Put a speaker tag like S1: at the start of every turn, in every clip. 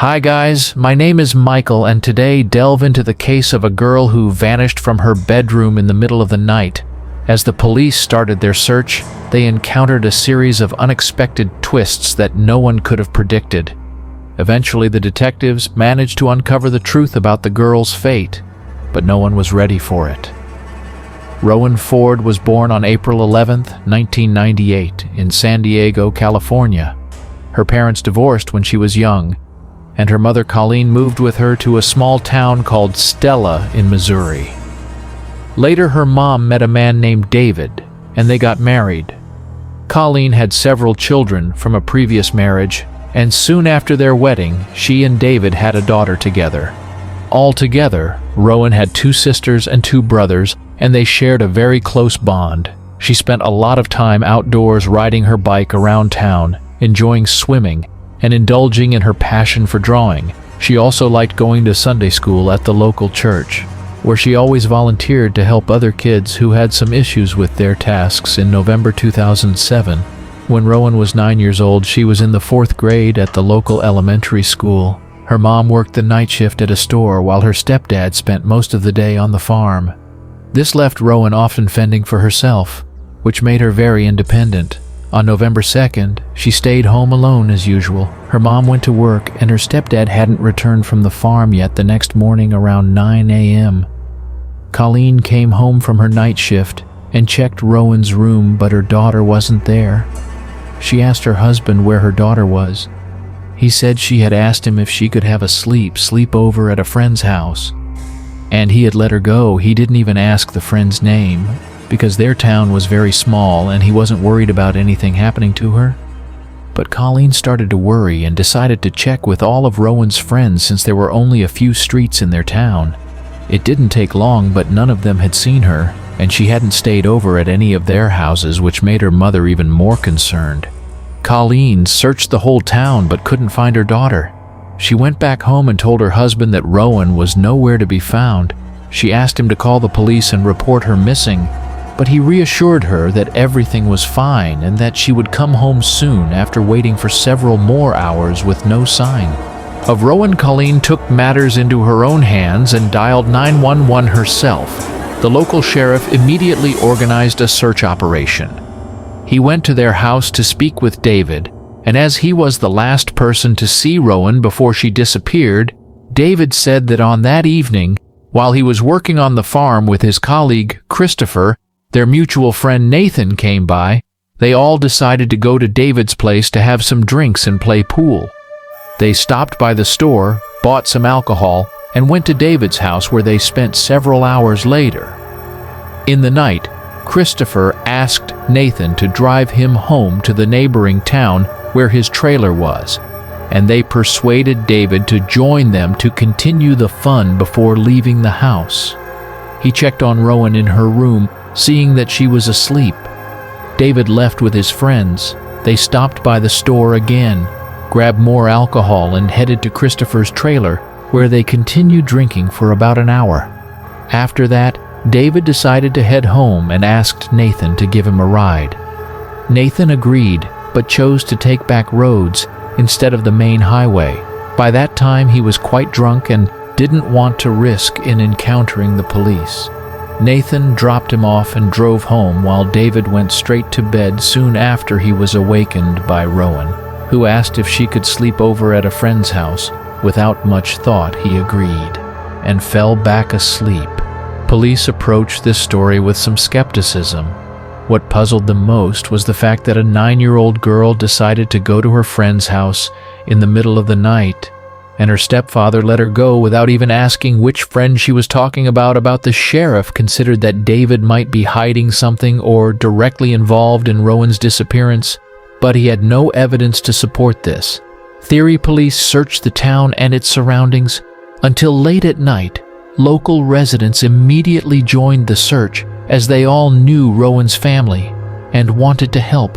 S1: Hi guys, my name is Michael and today delve into the case of a girl who vanished from her bedroom in the middle of the night. As the police started their search, they encountered a series of unexpected twists that no one could have predicted. Eventually, the detectives managed to uncover the truth about the girl's fate, but no one was ready for it. Rowan Ford was born on April 11, 1998, in San Diego, California. Her parents divorced when she was young, and her mother Colleen moved with her to a small town called Stella in Missouri. Later, her mom met a man named David, and they got married. Colleen had several children from a previous marriage, and soon after their wedding, she and David had a daughter together. Altogether, Rowan had 2 sisters and 2 brothers, and they shared a very close bond. She spent a lot of time outdoors riding her bike around town, enjoying swimming, and indulging in her passion for drawing. She also liked going to Sunday school at the local church, where she always volunteered to help other kids who had some issues with their tasks. In November 2007, when Rowan was 9 years old, she was in the 4th grade at the local elementary school. Her mom worked the night shift at a store while her stepdad spent most of the day on the farm. This left Rowan often fending for herself, which made her very independent. On November 2nd, she stayed home alone as usual. Her mom went to work and her stepdad hadn't returned from the farm yet the next morning around 9 a.m. Colleen came home from her night shift and checked Rowan's room, but her daughter wasn't there. She asked her husband where her daughter was. He said she had asked him if she could have a sleepover at a friend's house, and he had let her go. He didn't even ask the friend's name, because their town was very small and he wasn't worried about anything happening to her. But Colleen started to worry and decided to check with all of Rowan's friends since there were only a few streets in their town. It didn't take long, but none of them had seen her, and she hadn't stayed over at any of their houses, which made her mother even more concerned. Colleen searched the whole town but couldn't find her daughter. She went back home and told her husband that Rowan was nowhere to be found. She asked him to call the police and report her missing, but he reassured her that everything was fine and that she would come home soon. After waiting for several more hours with no sign of Rowan, Colleen took matters into her own hands and dialed 911 herself. The local sheriff immediately organized a search operation. He went to their house to speak with David, and as he was the last person to see Rowan before she disappeared, David said that on that evening, while he was working on the farm with his colleague Christopher, their mutual friend Nathan came by. They all decided to go to David's place to have some drinks and play pool. They stopped by the store, bought some alcohol, and went to David's house, where they spent several hours later. In the night, Christopher asked Nathan to drive him home to the neighboring town where his trailer was, and they persuaded David to join them to continue the fun before leaving the house. He checked on Rowan in her room, seeing that she was asleep. David left with his friends. They stopped by the store again, grabbed more alcohol, and headed to Christopher's trailer, where they continued drinking for about an hour. After that, David decided to head home and asked Nathan to give him a ride. Nathan agreed, but chose to take back roads instead of the main highway. By that time, he was quite drunk and didn't want to risk in encountering the police. Nathan dropped him off and drove home, while David went straight to bed soon after he was awakened by Rowan, who asked if she could sleep over at a friend's house. Without much thought, he agreed and fell back asleep. Police approached this story with some skepticism. What puzzled them most was the fact that a 9-year-old girl decided to go to her friend's house in the middle of the night, and her stepfather let her go without even asking which friend she was talking about. The sheriff considered that David might be hiding something or directly involved in Rowan's disappearance, but he had no evidence to support this. Theory police searched the town and its surroundings until late at night. Local residents immediately joined the search, as they all knew Rowan's family and wanted to help.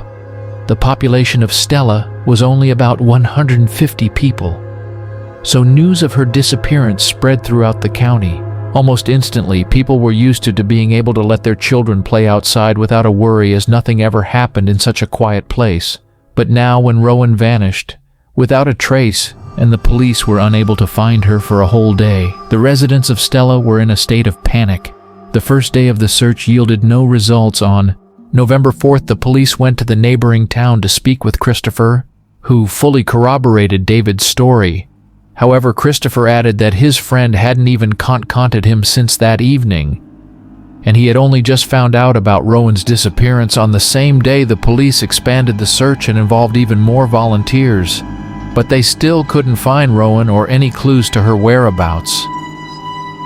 S1: The population of Stella was only about 150 people, so news of her disappearance spread throughout the county. Almost instantly, people were used to being able to let their children play outside without a worry, as nothing ever happened in such a quiet place. But now, when Rowan vanished, without a trace, and the police were unable to find her for a whole day. The residents of Stella were in a state of panic. The first day of the search yielded no results. On November 4th, the police went to the neighboring town to speak with Christopher, who fully corroborated David's story. However, Christopher added that his friend hadn't even contacted him since that evening, and he had only just found out about Rowan's disappearance. On the same day, the police expanded the search and involved even more volunteers, but they still couldn't find Rowan or any clues to her whereabouts.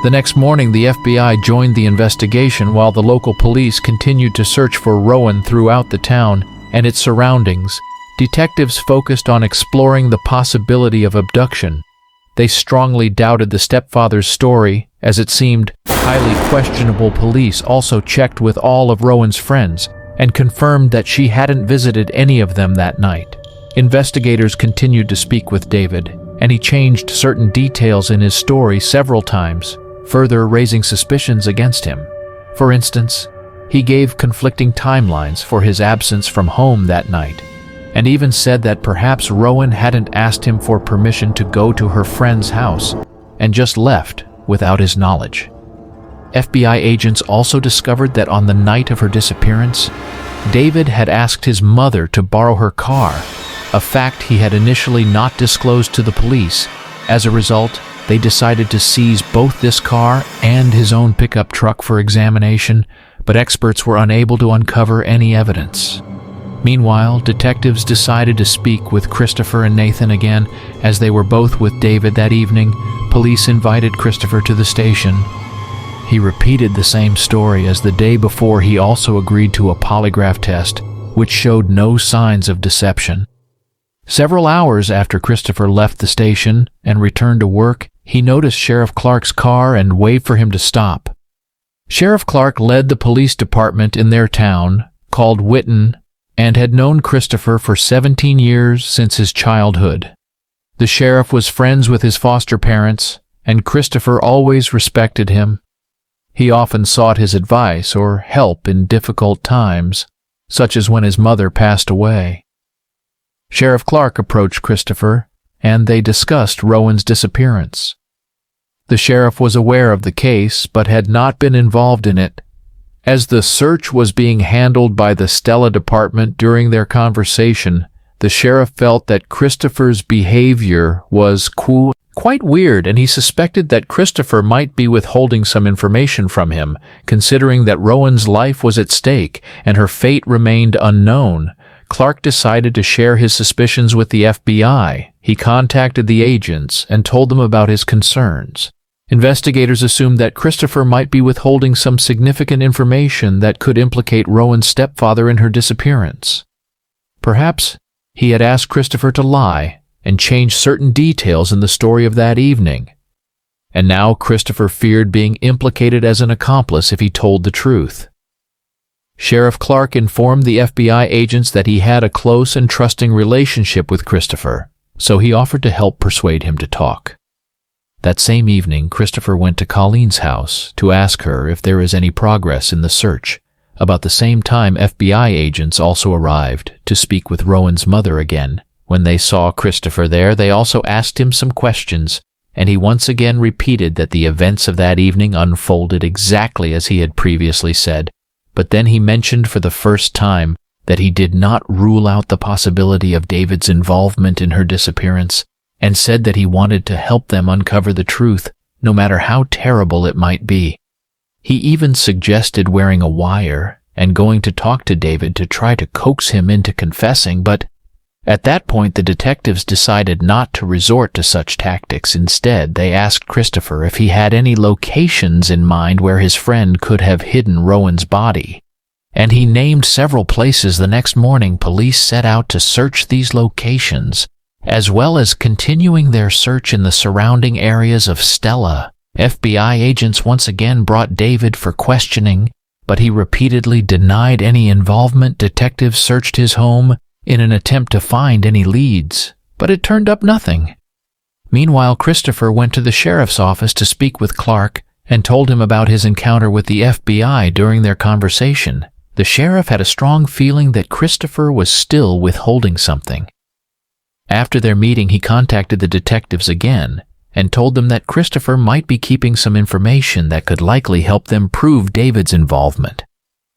S1: The next morning, the FBI joined the investigation while the local police continued to search for Rowan throughout the town and its surroundings. Detectives focused on exploring the possibility of abduction. They strongly doubted the stepfather's story, as it seemed highly questionable. Police also checked with all of Rowan's friends and confirmed that she hadn't visited any of them that night. Investigators continued to speak with David, and he changed certain details in his story several times, further raising suspicions against him. For instance, he gave conflicting timelines for his absence from home that night, and even said that perhaps Rowan hadn't asked him for permission to go to her friend's house and just left without his knowledge. FBI agents also discovered that on the night of her disappearance, David had asked his mother to borrow her car, a fact he had initially not disclosed to the police. As a result, they decided to seize both this car and his own pickup truck for examination, but experts were unable to uncover any evidence. Meanwhile, detectives decided to speak with Christopher and Nathan again. As they were both with David that evening, police invited Christopher to the station. He repeated the same story as the day before. He also agreed to a polygraph test, which showed no signs of deception. Several hours after Christopher left the station and returned to work, he noticed Sheriff Clark's car and waved for him to stop. Sheriff Clark led the police department in their town, called Witten, and had known Christopher for 17 years since his childhood. The sheriff was friends with his foster parents, and Christopher always respected him. He often sought his advice or help in difficult times, such as when his mother passed away. Sheriff Clark approached Christopher, and they discussed Rowan's disappearance. The sheriff was aware of the case, but had not been involved in it. As the search was being handled by the Stella department during their conversation, the sheriff felt that Christopher's behavior was quite weird, and he suspected that Christopher might be withholding some information from him, considering that Rowan's life was at stake and her fate remained unknown. Clark decided to share his suspicions with the FBI. He contacted the agents and told them about his concerns. Investigators assumed that Christopher might be withholding some significant information that could implicate Rowan's stepfather in her disappearance. Perhaps he had asked Christopher to lie and change certain details in the story of that evening. And now Christopher feared being implicated as an accomplice if he told the truth. Sheriff Clark informed the FBI agents that he had a close and trusting relationship with Christopher, so he offered to help persuade him to talk. That same evening, Christopher went to Colleen's house to ask her if there is any progress in the search. About the same time, FBI agents also arrived to speak with Rowan's mother again. When they saw Christopher there, they also asked him some questions, and he once again repeated that the events of that evening unfolded exactly as he had previously said. But then he mentioned for the first time that he did not rule out the possibility of David's involvement in her disappearance, and said that he wanted to help them uncover the truth, no matter how terrible it might be. He even suggested wearing a wire and going to talk to David to try to coax him into confessing, but at that point the detectives decided not to resort to such tactics. Instead, they asked Christopher if he had any locations in mind where his friend could have hidden Rowan's body, and he named several places. The next morning, police set out to search these locations, as well as continuing their search in the surrounding areas of Stella. FBI agents once again brought David for questioning, but he repeatedly denied any involvement. Detectives searched his home in an attempt to find any leads, but it turned up nothing. Meanwhile, Christopher went to the sheriff's office to speak with Clark and told him about his encounter with the FBI during their conversation. The sheriff had a strong feeling that Christopher was still withholding something. After their meeting, he contacted the detectives again and told them that Christopher might be keeping some information that could likely help them prove David's involvement.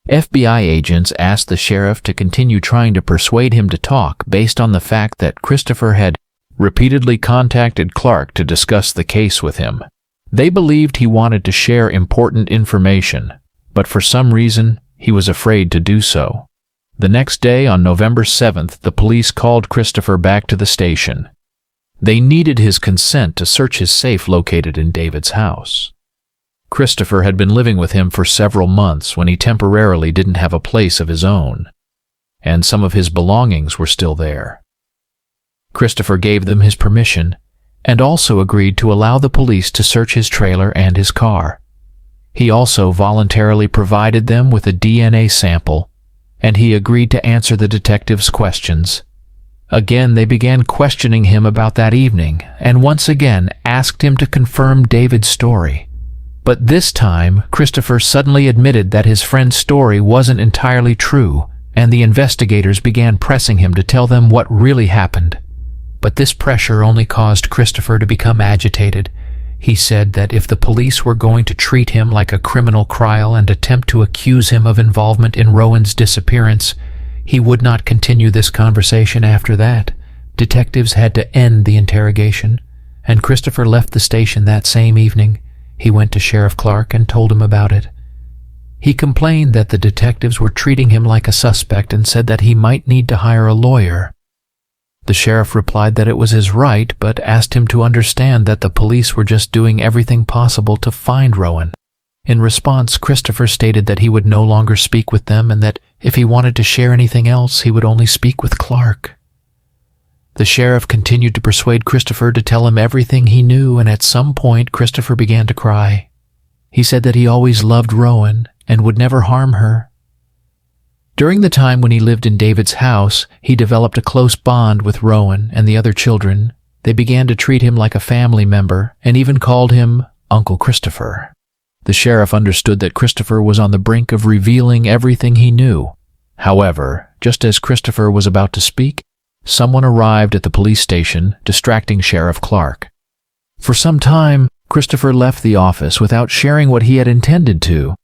S1: FBI agents asked the sheriff to continue trying to persuade him to talk based on the fact that Christopher had repeatedly contacted Clark to discuss the case with him. They believed he wanted to share important information, but for some reason, he was afraid to do so. The next day, on November 7th, the police called Christopher back to the station. They needed his consent to search his safe located in David's house. Christopher had been living with him for several months when he temporarily didn't have a place of his own, and some of his belongings were still there. Christopher gave them his permission and also agreed to allow the police to search his trailer and his car. He also voluntarily provided them with a DNA sample, and he agreed to answer the detectives' questions. Again, they began questioning him about that evening, and once again asked him to confirm David's story. But this time, Christopher suddenly admitted that his friend's story wasn't entirely true, and the investigators began pressing him to tell them what really happened. But this pressure only caused Christopher to become agitated. He said that if the police were going to treat him like a criminal criminal and attempt to accuse him of involvement in Rowan's disappearance, he would not continue this conversation after that. Detectives had to end the interrogation, and Christopher left the station that same evening. He went to Sheriff Clark and told him about it. He complained that the detectives were treating him like a suspect and said that he might need to hire a lawyer. The sheriff replied that it was his right, but asked him to understand that the police were just doing everything possible to find Rowan. In response, Christopher stated that he would no longer speak with them and that if he wanted to share anything else, he would only speak with Clark. The sheriff continued to persuade Christopher to tell him everything he knew, and at some point, Christopher began to cry. He said that he always loved Rowan and would never harm her. During the time when he lived in David's house, he developed a close bond with Rowan and the other children. They began to treat him like a family member and even called him Uncle Christopher. The sheriff understood that Christopher was on the brink of revealing everything he knew. However, just as Christopher was about to speak, someone arrived at the police station, distracting Sheriff Clark. For some time, Christopher left the office without sharing what he had intended to.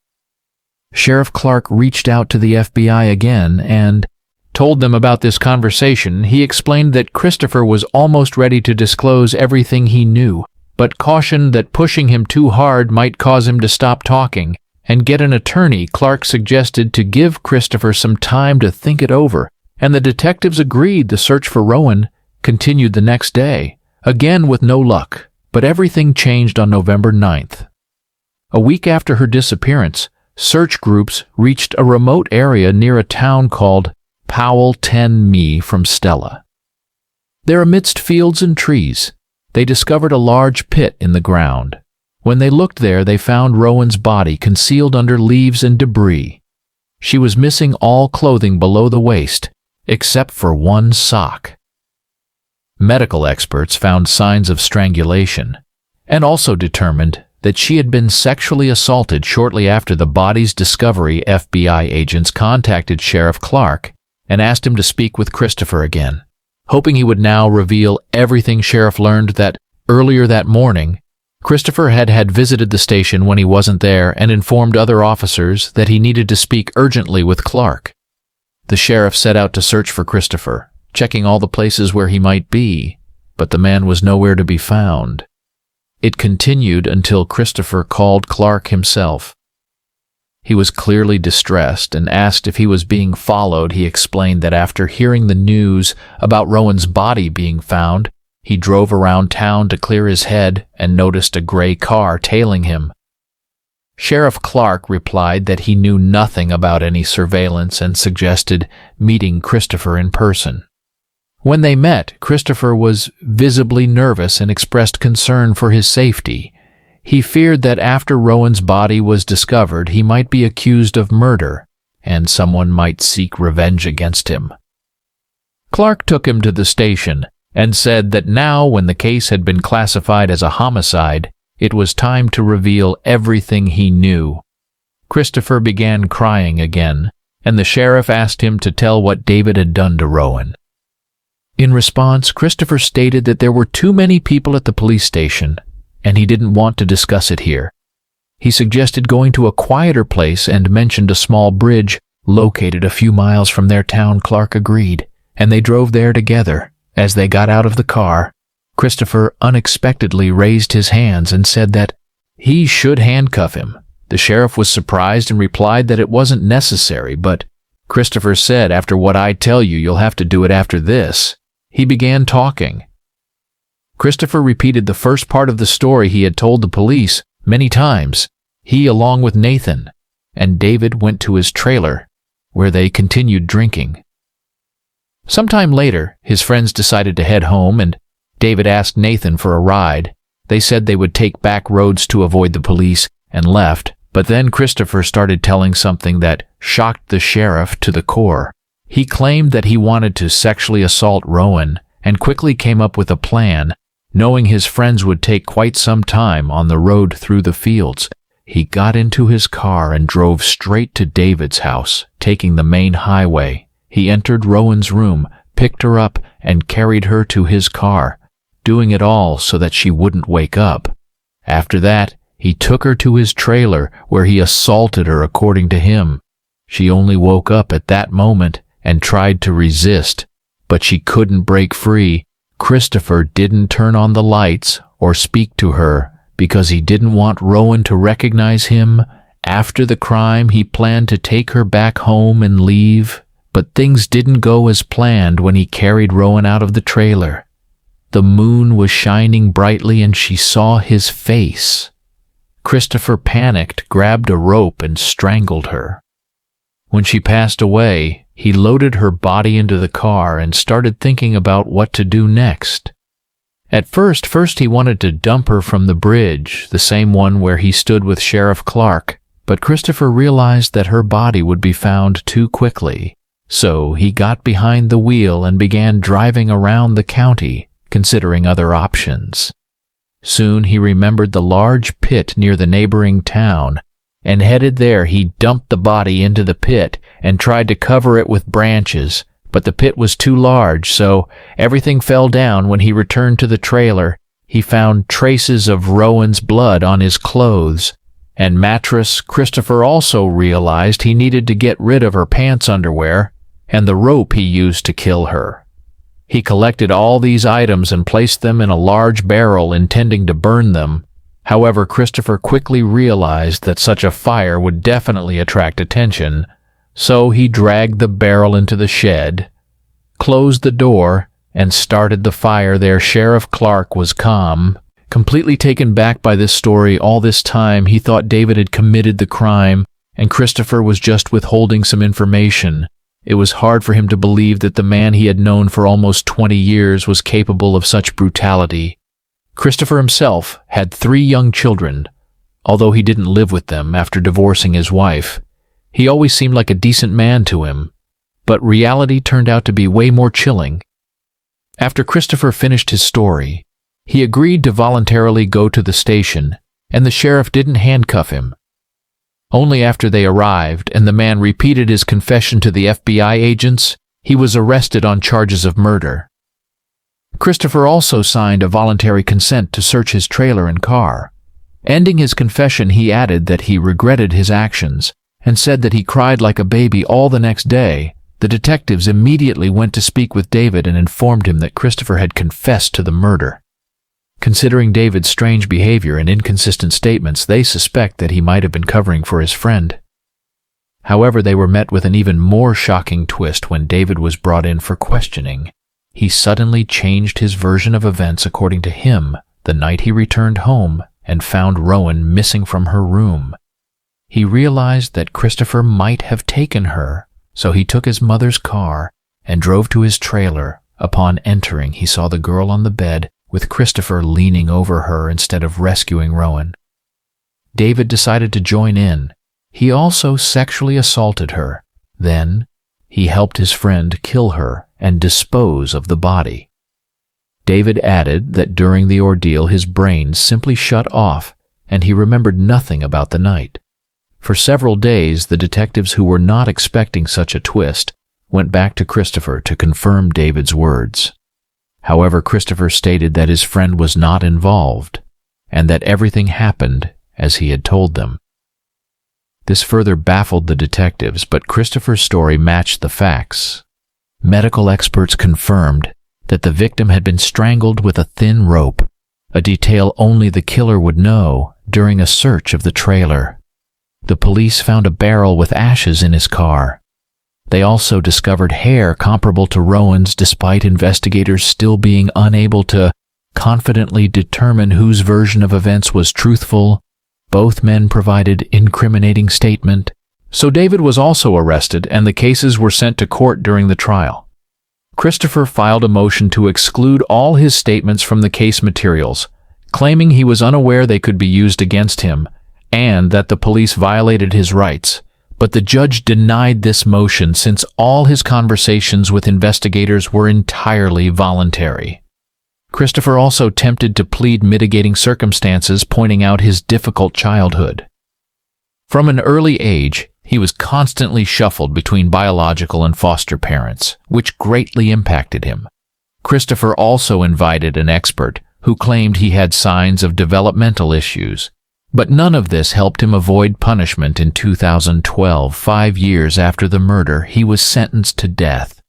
S1: Sheriff Clark reached out to the FBI again and told them about this conversation. He explained that Christopher was almost ready to disclose everything he knew, but cautioned that pushing him too hard might cause him to stop talking and get an attorney. Clark suggested to give Christopher some time to think it over, and the detectives agreed. The search for Rowan continued the next day, again with no luck, but everything changed on November 9th. A week after her disappearance, search groups reached a remote area near a town called Powell 10 Mi from Stella. There, amidst fields and trees, they discovered a large pit in the ground. When they looked there, they found Rowan's body concealed under leaves and debris. She was missing all clothing below the waist, except for one sock. Medical experts found signs of strangulation, and also determined that she had been sexually assaulted shortly after the body's discovery. FBI agents contacted Sheriff Clark and asked him to speak with Christopher again, hoping he would now reveal everything. Sheriff learned that earlier that morning, Christopher had visited the station when he wasn't there and informed other officers that he needed to speak urgently with Clark. The sheriff set out to search for Christopher, checking all the places where he might be, but the man was nowhere to be found. It continued until Christopher called Clark himself. He was clearly distressed and asked if he was being followed. He explained that after hearing the news about Rowan's body being found, he drove around town to clear his head and noticed a gray car tailing him. Sheriff Clark replied that he knew nothing about any surveillance and suggested meeting Christopher in person. When they met, Christopher was visibly nervous and expressed concern for his safety. He feared that after Rowan's body was discovered, he might be accused of murder, and someone might seek revenge against him. Clark took him to the station and said that now, when the case had been classified as a homicide, it was time to reveal everything he knew. Christopher began crying again, and the sheriff asked him to tell what David had done to Rowan. In response, Christopher stated that there were too many people at the police station, and he didn't want to discuss it here. He suggested going to a quieter place and mentioned a small bridge located a few miles from their town. Clark agreed, and they drove there together. As they got out of the car, Christopher unexpectedly raised his hands and said that he should handcuff him. The sheriff was surprised and replied that it wasn't necessary, but Christopher said, "After what I tell you, you'll have to do it after this." He began talking. Christopher repeated the first part of the story he had told the police many times. He, along with Nathan and David, went to his trailer, where they continued drinking. Sometime later, his friends decided to head home, and David asked Nathan for a ride. They said they would take back roads to avoid the police and left, but then Christopher started telling something that shocked the sheriff to the core. He claimed that he wanted to sexually assault Rowan and quickly came up with a plan. Knowing his friends would take quite some time on the road through the fields, he got into his car and drove straight to David's house, taking the main highway. He entered Rowan's room, picked her up, and carried her to his car, doing it all so that she wouldn't wake up. After that, he took her to his trailer, where he assaulted her according to him. She only woke up at that moment and tried to resist, but she couldn't break free. Christopher didn't turn on the lights or speak to her because he didn't want Rowan to recognize him. After the crime, he planned to take her back home and leave, but things didn't go as planned when he carried Rowan out of the trailer. The moon was shining brightly and she saw his face. Christopher panicked, grabbed a rope, and strangled her. When she passed away, he loaded her body into the car and started thinking about what to do next. At first he wanted to dump her from the bridge, the same one where he stood with Sheriff Clark, but Christopher realized that her body would be found too quickly. So he got behind the wheel and began driving around the county, considering other options. Soon he remembered the large pit near the neighboring town, and headed there. He dumped the body into the pit and tried to cover it with branches, but the pit was too large, so everything fell down. When he returned to the trailer, he found traces of Rowan's blood on his clothes and mattress. Christopher also realized he needed to get rid of her pants underwear and the rope he used to kill her. He collected all these items and placed them in a large barrel, intending to burn them. However, Christopher quickly realized that such a fire would definitely attract attention, so he dragged the barrel into the shed, closed the door, and started the fire there. Sheriff Clark was calm, completely taken back by this story. All this time, he thought David had committed the crime, and Christopher was just withholding some information. It was hard for him to believe that the man he had known for almost 20 years was capable of such brutality. Christopher himself had 3 young children. Although he didn't live with them after divorcing his wife, he always seemed like a decent man to him. But reality turned out to be way more chilling. After Christopher finished his story, he agreed to voluntarily go to the station, and the sheriff didn't handcuff him. Only after they arrived and the man repeated his confession to the FBI agents, he was arrested on charges of murder. Christopher also signed a voluntary consent to search his trailer and car. Ending his confession, he added that he regretted his actions and said that he cried like a baby all the next day. The detectives immediately went to speak with David and informed him that Christopher had confessed to the murder. Considering David's strange behavior and inconsistent statements, they suspect that he might have been covering for his friend. However, they were met with an even more shocking twist when David was brought in for questioning. He suddenly changed his version of events according to him the night he returned home and found Rowan missing from her room. He realized that Christopher might have taken her, so he took his mother's car and drove to his trailer. Upon entering, he saw the girl on the bed with Christopher leaning over her instead of rescuing Rowan. David decided to join in. He also sexually assaulted her. Then, he helped his friend kill her and dispose of the body. David added that during the ordeal his brain simply shut off and he remembered nothing about the night. For several days, the detectives, who were not expecting such a twist, went back to Christopher to confirm David's words. However, Christopher stated that his friend was not involved, and that everything happened as he had told them. This further baffled the detectives, but Christopher's story matched the facts. Medical experts confirmed that the victim had been strangled with a thin rope, a detail only the killer would know during a search of the trailer. The police found a barrel with ashes in his car. They also discovered hair comparable to Rowan's, despite investigators still being unable to confidently determine whose version of events was truthful. Both men provided incriminating statements. So David was also arrested, and the cases were sent to court during the trial. Christopher filed a motion to exclude all his statements from the case materials, claiming he was unaware they could be used against him, and that the police violated his rights. But the judge denied this motion since all his conversations with investigators were entirely voluntary. Christopher also attempted to plead mitigating circumstances, pointing out his difficult childhood. From an early age, he was constantly shuffled between biological and foster parents, which greatly impacted him. Christopher also invited an expert who claimed he had signs of developmental issues, but none of this helped him avoid punishment. In 2012, 5 years after the murder, he was sentenced to death.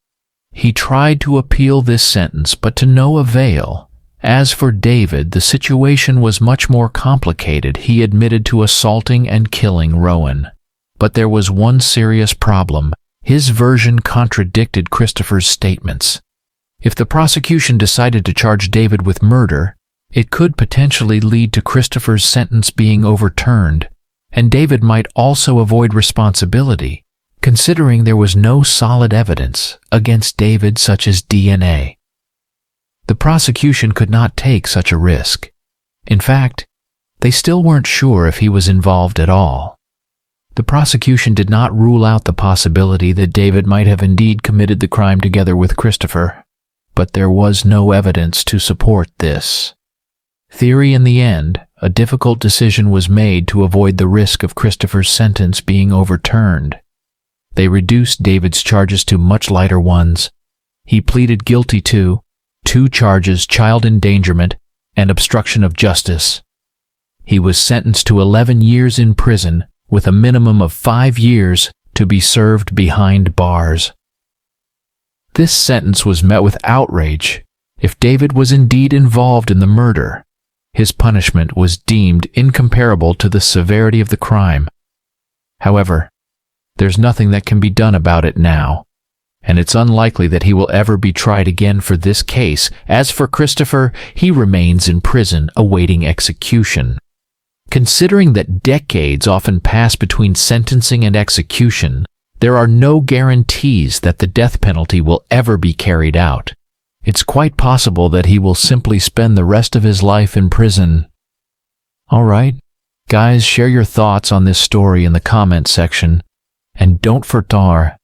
S1: He tried to appeal this sentence, but to no avail. As for David, the situation was much more complicated. He admitted to assaulting and killing Rowan. But there was one serious problem. His version contradicted Christopher's statements. If the prosecution decided to charge David with murder, it could potentially lead to Christopher's sentence being overturned, and David might also avoid responsibility, considering there was no solid evidence against David, such as DNA. The prosecution could not take such a risk. In fact, they still weren't sure if he was involved at all. The prosecution did not rule out the possibility that David might have indeed committed the crime together with Christopher, but there was no evidence to support this theory. In the end, a difficult decision was made to avoid the risk of Christopher's sentence being overturned. They reduced David's charges to much lighter ones. He pleaded guilty to 2 charges: child endangerment and obstruction of justice. He was sentenced to 11 years in prison, with a minimum of 5 years to be served behind bars. This sentence was met with outrage. If David was indeed involved in the murder, his punishment was deemed incomparable to the severity of the crime. However, there's nothing that can be done about it now, and it's unlikely that he will ever be tried again for this case. As for Christopher, he remains in prison awaiting execution. Considering that decades often pass between sentencing and execution, there are no guarantees that the death penalty will ever be carried out. It's quite possible that he will simply spend the rest of his life in prison. Alright, guys, share your thoughts on this story in the comment section, and don't forget